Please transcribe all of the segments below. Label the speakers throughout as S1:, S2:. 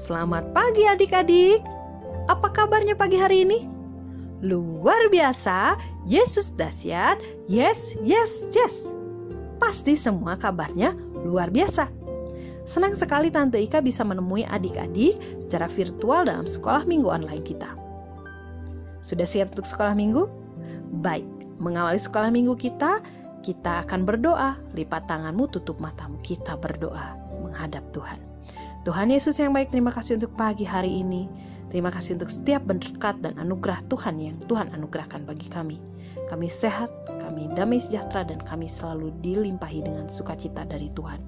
S1: Selamat pagi adik-adik. Apa kabarnya pagi hari ini? Luar biasa, Yesus dahsyat, yes, yes, yes. Pasti semua kabarnya luar biasa. Senang sekali Tante Ika bisa menemui adik-adik secara virtual dalam sekolah minggu online kita. Sudah siap untuk sekolah minggu? Baik, mengawali sekolah minggu kita akan berdoa. Lipat tanganmu, tutup matamu, kita berdoa menghadap Tuhan. Tuhan Yesus yang baik, terima kasih untuk pagi hari ini. Terima kasih untuk setiap berkat dan anugerah Tuhan yang Tuhan anugerahkan bagi kami. Kami sehat, kami damai sejahtera, dan kami selalu dilimpahi dengan sukacita dari Tuhan.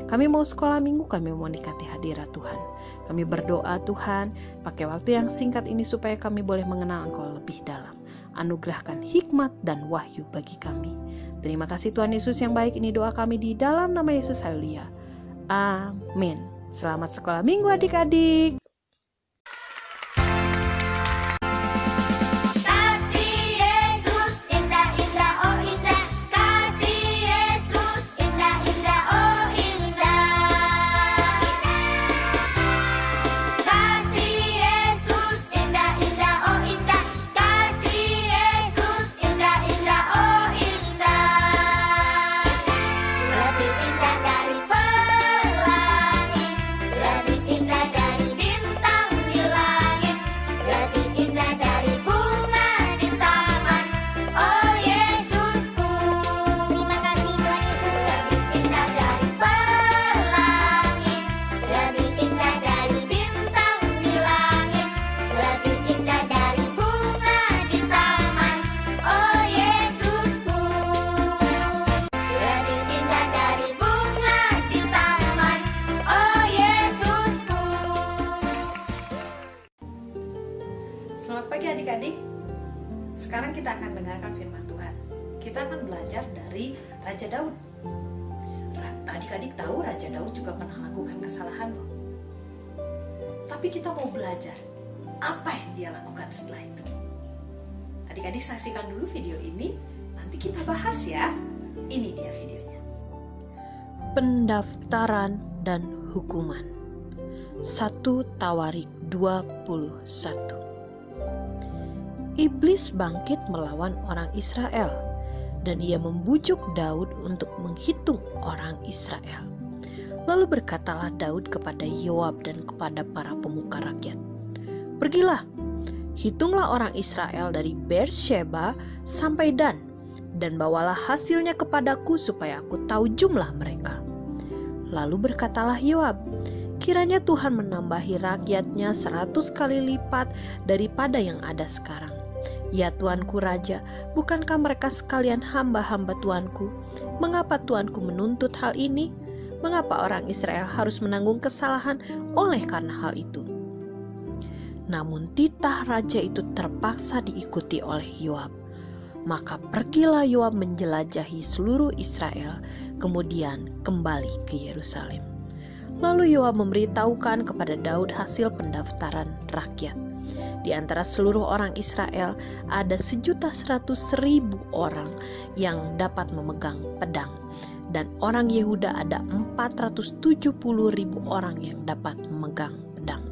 S1: Kami mau sekolah minggu, kami mau menikmati hadirat Tuhan. Kami berdoa Tuhan, pakai waktu yang singkat ini supaya kami boleh mengenal Engkau lebih dalam. Anugerahkan hikmat dan wahyu bagi kami. Terima kasih Tuhan Yesus yang baik, ini doa kami di dalam nama Yesus, haleluya. Amin. Selamat sekolah minggu adik-adik. Selamat pagi adik-adik. Sekarang kita akan dengarkan firman Tuhan. Kita akan belajar dari Raja Daud. Adik-adik tahu Raja Daud juga pernah lakukan kesalahan loh. Tapi kita mau belajar apa yang dia lakukan setelah itu. Adik-adik saksikan dulu video ini, nanti kita bahas ya. Ini dia videonya. Pendaftaran dan hukuman. 1 Tawarik 21. Iblis bangkit melawan orang Israel, dan ia membujuk Daud untuk menghitung orang Israel. Lalu berkatalah Daud kepada Yoab dan kepada para pemuka rakyat, "Pergilah, hitunglah orang Israel dari Beersheba sampai Dan, dan bawalah hasilnya kepadaku supaya aku tahu jumlah mereka." Lalu berkatalah Yoab, "Kiranya Tuhan menambahi rakyatnya 100 kali lipat daripada yang ada sekarang. Ya Tuanku Raja, bukankah mereka sekalian hamba-hamba Tuanku? Mengapa Tuanku menuntut hal ini? Mengapa orang Israel harus menanggung kesalahan oleh karena hal itu?" Namun titah raja itu terpaksa diikuti oleh Yoab. Maka pergilah Yoab menjelajahi seluruh Israel, kemudian kembali ke Yerusalem. Lalu Yoab memberitahukan kepada Daud hasil pendaftaran rakyat. Di antara seluruh orang Israel ada 1.100.000 orang yang dapat memegang pedang, dan orang Yehuda ada 470.000 orang yang dapat memegang pedang.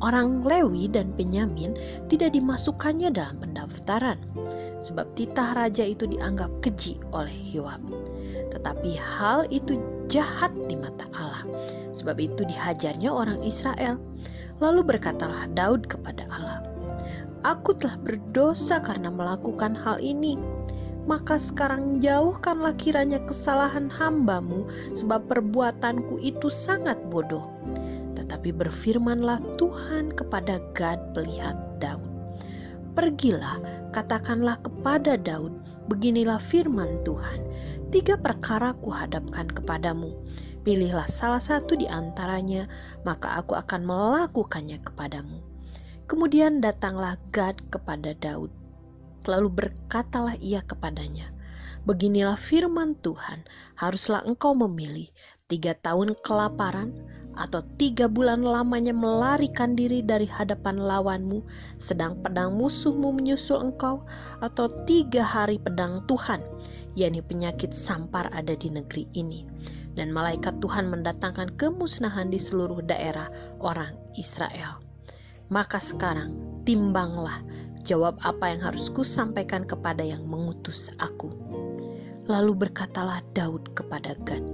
S1: Orang Lewi dan Benyamin tidak dimasukkannya dalam pendaftaran, sebab titah raja itu dianggap keji oleh Yoab. Tetapi hal itu jahat di mata Allah, sebab itu dihajarnya orang Israel. Lalu berkatalah Daud kepada Allah, "Aku telah berdosa karena melakukan hal ini. Maka sekarang jauhkanlah kiranya kesalahan hamba-Mu, sebab perbuatanku itu sangat bodoh." Tetapi berfirmanlah Tuhan kepada Gad pelihat Daud, "Pergilah, katakanlah kepada Daud, beginilah firman Tuhan, 3 perkara kuhadapkan kepadamu. Pilihlah salah satu di antaranya, maka aku akan melakukannya kepadamu." Kemudian datanglah Gad kepada Daud. Lalu berkatalah ia kepadanya, "Beginilah firman Tuhan, haruslah engkau memilih 3 tahun kelaparan, atau 3 bulan lamanya melarikan diri dari hadapan lawanmu, sedang pedang musuhmu menyusul engkau, atau 3 hari pedang Tuhan, yakni penyakit sampar ada di negeri ini. dan malaikat Tuhan mendatangkan kemusnahan di seluruh daerah orang Israel. Maka sekarang timbanglah, jawab apa yang harus kusampaikan kepada yang mengutus aku. Lalu berkatalah Daud kepada Gad,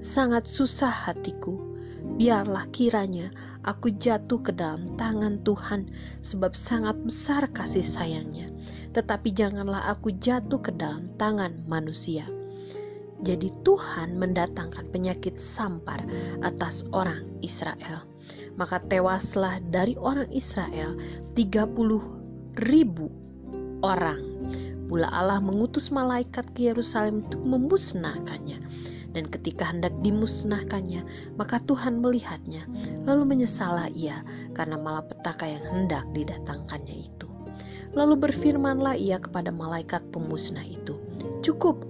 S1: sangat susah hatiku, biarlah kiranya aku jatuh ke dalam tangan Tuhan, sebab sangat besar kasih sayangnya. Tetapi janganlah aku jatuh ke dalam tangan manusia. Jadi Tuhan mendatangkan penyakit sampar atas orang Israel. Maka tewaslah dari orang Israel 30.000 orang. Pula Allah mengutus malaikat ke Yerusalem untuk memusnahkannya. Dan ketika hendak dimusnahkannya, maka Tuhan melihatnya, lalu menyesallah ia karena malapetaka yang hendak didatangkannya itu. Lalu berfirmanlah ia kepada malaikat pemusnah itu, cukup,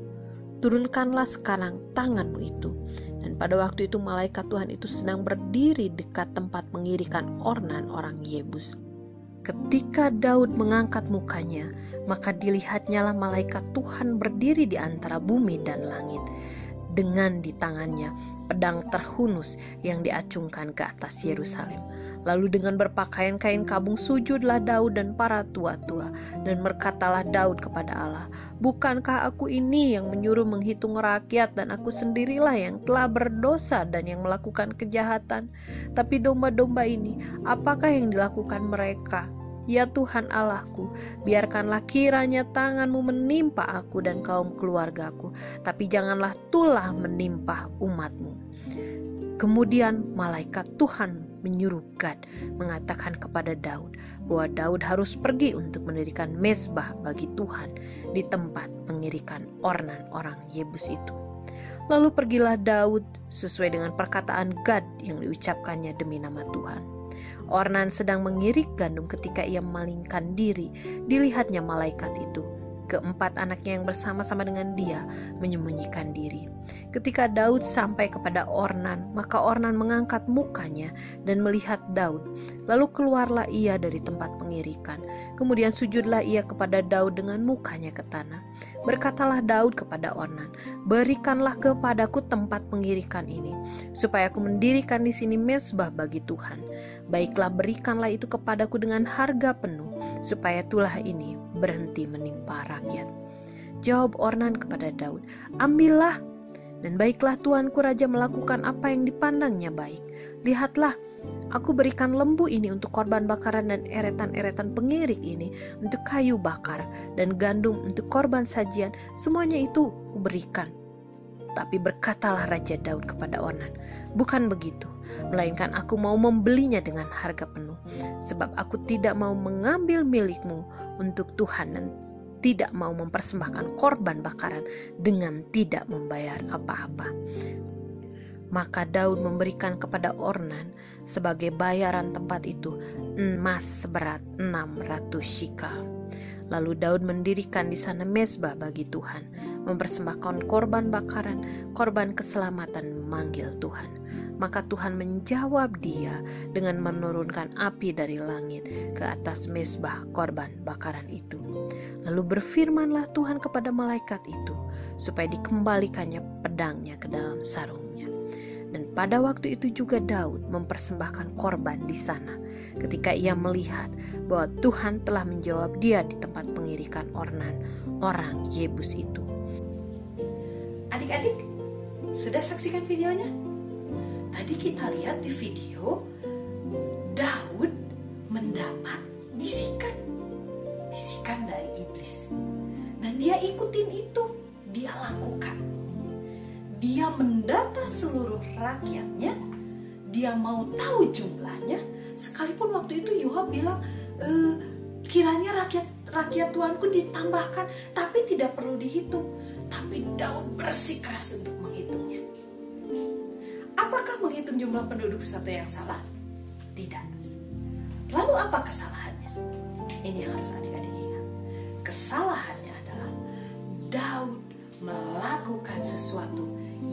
S1: turunkanlah sekarang tanganmu itu. Dan pada waktu itu malaikat Tuhan itu sedang berdiri dekat tempat pengirikan Ornan orang Yebus. Ketika Daud mengangkat mukanya, maka dilihatnyalah malaikat Tuhan berdiri di antara bumi dan langit, dengan di tangannya pedang terhunus yang diacungkan ke atas Yerusalem. Lalu dengan berpakaian kain kabung sujudlah Daud dan para tua-tua, dan berkatalah Daud kepada Allah, bukankah aku ini yang menyuruh menghitung rakyat, dan aku sendirilah yang telah berdosa dan yang melakukan kejahatan? Tapi domba-domba ini, apakah yang dilakukan mereka? Ya Tuhan Allahku, biarkanlah kiranya tanganmu menimpa aku dan kaum keluargaku, tapi janganlah tulah menimpa umatmu. Kemudian malaikat Tuhan menyuruh Gad mengatakan kepada Daud bahwa Daud harus pergi untuk mendirikan mezbah bagi Tuhan di tempat pengirikan Ornan orang Yebus itu. Lalu pergilah Daud sesuai dengan perkataan Gad yang diucapkannya demi nama Tuhan. Ornan sedang mengirik gandum ketika ia memalingkan diri, dilihatnya malaikat itu. Keempat anaknya yang bersama-sama dengan dia menyembunyikan diri. Ketika Daud sampai kepada Ornan, maka Ornan mengangkat mukanya dan melihat Daud. Lalu keluarlah ia dari tempat pengirikan. Kemudian sujudlah ia kepada Daud dengan mukanya ke tanah. Berkatalah Daud kepada Ornan, berikanlah kepadaku tempat pengirikan ini, supaya aku mendirikan di sini mezbah bagi Tuhan. Baiklah, berikanlah itu kepadaku dengan harga penuh, supaya tulah ini berhenti menimpa rakyat. Jawab Ornan kepada Daud, ambillah, dan baiklah tuanku raja melakukan apa yang dipandangnya baik. Lihatlah, aku berikan lembu ini untuk korban bakaran dan eretan-eretan pengirik ini untuk kayu bakar, dan gandum untuk korban sajian, semuanya itu kuberikan. Tapi berkatalah Raja Daud kepada Ornan, bukan begitu, melainkan aku mau membelinya dengan harga penuh, sebab aku tidak mau mengambil milikmu untuk Tuhan dan tidak mau mempersembahkan korban bakaran dengan tidak membayar apa-apa. Maka Daud memberikan kepada Ornan sebagai bayaran tempat itu emas seberat 600 shikal. Lalu Daud mendirikan di sana mezbah bagi Tuhan, mempersembahkan korban bakaran, korban keselamatan, memanggil Tuhan. Maka Tuhan menjawab dia dengan menurunkan api dari langit ke atas mezbah korban bakaran itu. Lalu berfirmanlah Tuhan kepada malaikat itu, supaya dikembalikannya pedangnya ke dalam sarungnya. Dan pada waktu itu juga Daud mempersembahkan korban di sana, ketika ia melihat bahwa Tuhan telah menjawab dia di tempat pengirikan Ornan, orang Yebus itu.
S2: Adik-adik, sudah saksikan videonya? Tadi kita lihat di video, Daud mendapat bisikan dari iblis. Dan dia ikutin itu, dia lakukan. Dia mendata seluruh rakyatnya, dia mau tahu jumlahnya, sekalipun waktu itu Yoab bilang, kiranya rakyat Tuanku ditambahkan, tapi tidak perlu dihitung. Tapi Daud bersikeras untuk menghitungnya. Apakah menghitung jumlah penduduk sesuatu yang salah? Tidak. Lalu apa kesalahannya? Ini yang harus adik-adik ingat. Kesalahannya adalah Daud melakukan sesuatu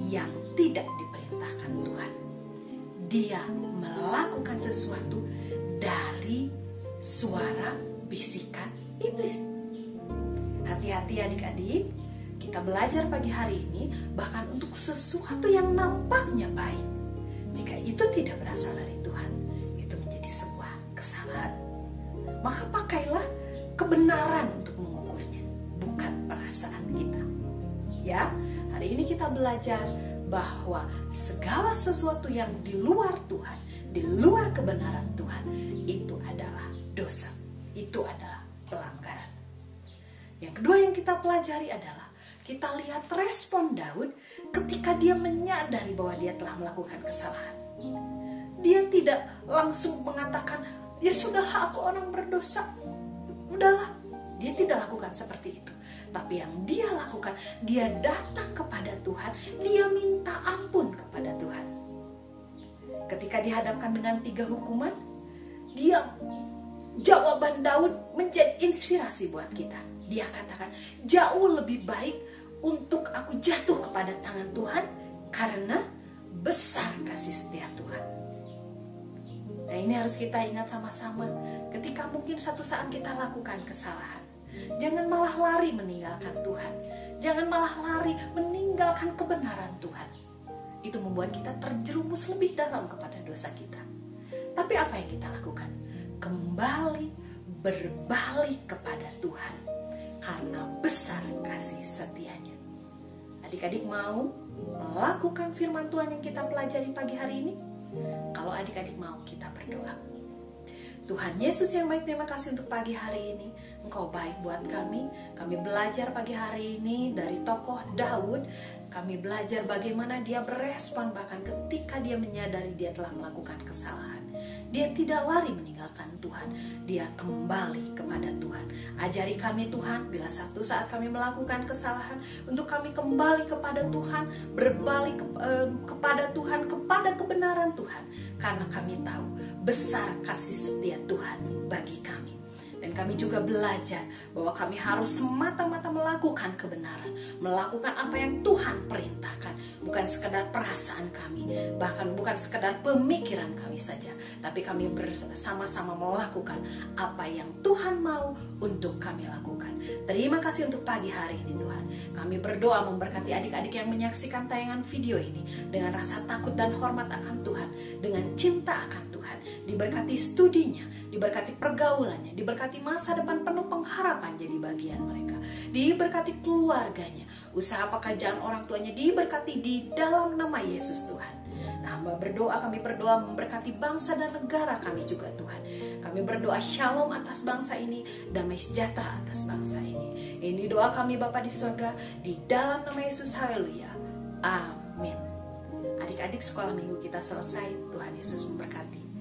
S2: yang tidak diperintahkan Tuhan. Dia melakukan sesuatu dari suara bisikan iblis. Hati-hati adik-adik, kita belajar pagi hari ini bahkan untuk sesuatu yang nampaknya baik, jika itu tidak berasal dari Tuhan, itu menjadi sebuah kesalahan. Maka pakailah kebenaran untuk mengukurnya, bukan perasaan kita. Ya, hari ini kita belajar bahwa segala sesuatu yang di luar Tuhan, di luar kebenaran Tuhan, itu adalah dosa. Itu adalah pelanggaran. Yang kedua yang kita pelajari adalah kita lihat respon Daud ketika dia menyadari bahwa dia telah melakukan kesalahan. Dia tidak langsung mengatakan, ya sudahlah aku orang berdosa, udahlah. Dia tidak lakukan seperti itu. Tapi yang dia lakukan, dia datang kepada Tuhan, dia minta ampun kepada Tuhan. Ketika dihadapkan dengan 3 hukuman, jawaban Daud menjadi inspirasi buat kita. Dia katakan, jauh lebih baik untuk aku jatuh kepada tangan Tuhan karena besar kasih setia Tuhan. Nah, ini harus kita ingat sama-sama. Ketika mungkin satu saat kita lakukan kesalahan, jangan malah lari meninggalkan Tuhan. Jangan malah lari meninggalkan kebenaran Tuhan. Itu membuat kita terjerumus lebih dalam kepada dosa kita. Tapi apa yang kita lakukan? Kembali berbalik kepada Tuhan karena besar kasih setianya. Adik-adik mau melakukan firman Tuhan yang kita pelajari pagi hari ini? Kalau adik-adik mau, kita berdoa. Tuhan Yesus yang baik, terima kasih untuk pagi hari ini. Engkau baik buat kami. Kami belajar pagi hari ini dari tokoh Daud. Kami belajar bagaimana dia berespon bahkan ketika dia menyadari dia telah melakukan kesalahan. Dia tidak lari meninggalkan Tuhan. Dia kembali kepada Tuhan. Ajari kami Tuhan, bila satu saat kami melakukan kesalahan, untuk kami kembali kepada Tuhan, berbalik kepada Tuhan, kepada kebenaran Tuhan. Karena kami tahu besar kasih setia Tuhan bagi kami. Dan kami juga belajar bahwa kami harus semata-mata melakukan kebenaran, melakukan apa yang Tuhan perintahkan, bukan sekedar perasaan kami, bahkan bukan sekedar pemikiran kami saja, tapi kami bersama-sama melakukan apa yang Tuhan mau untuk kami lakukan. Terima kasih untuk pagi hari ini Tuhan. Kami berdoa memberkati adik-adik yang menyaksikan tayangan video ini dengan rasa takut dan hormat akan Tuhan, dengan cinta akan Tuhan. Diberkati studinya, diberkati pergaulannya, diberkati masa depan penuh pengharapan jadi bagian mereka, diberkati keluarganya, usaha pekerjaan orang tuanya diberkati di dalam nama Yesus Tuhan. Nah, kami berdoa memberkati bangsa dan negara kami juga Tuhan. Kami berdoa shalom atas bangsa ini, damai sejahtera atas bangsa ini. Ini doa kami Bapa di surga, di dalam nama Yesus, haleluya, amin. Adik-adik, sekolah minggu kita selesai. Tuhan Yesus memberkati.